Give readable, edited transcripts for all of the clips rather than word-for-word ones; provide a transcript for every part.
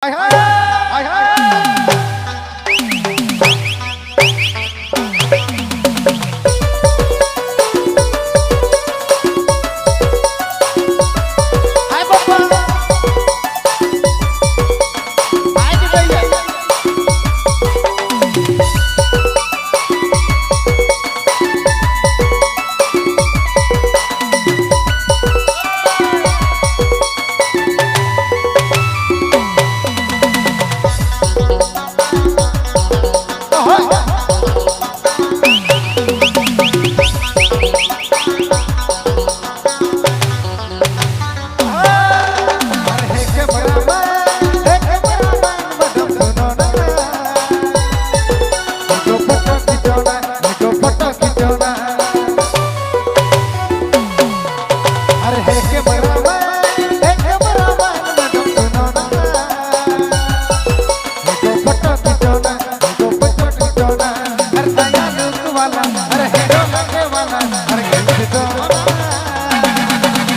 हाय हाय हाय हाय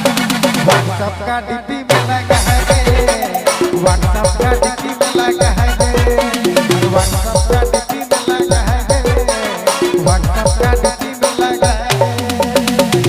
सबका डिब्बी में लगा है व्हाट्सएप का डिब्बी में लगा है व्हाट्सएप का डिब्बी में लगा है व्हाट्सएप का डिब्बी में लगा है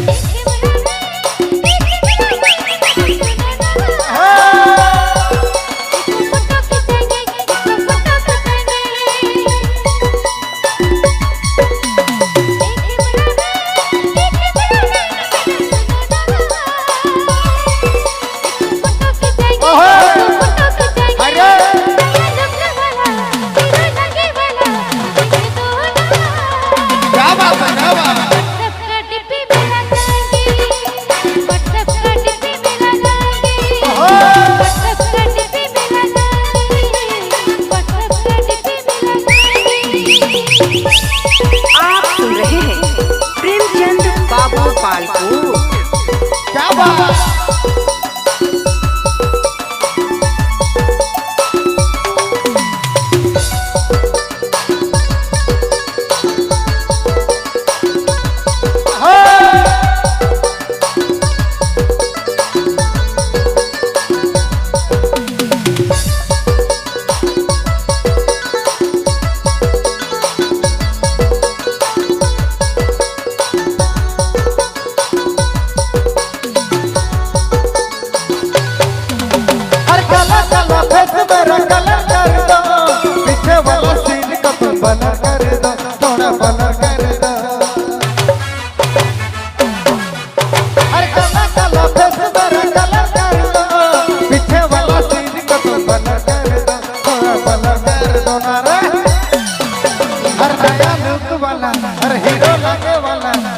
क्या बात अरे हीरो लगे वाला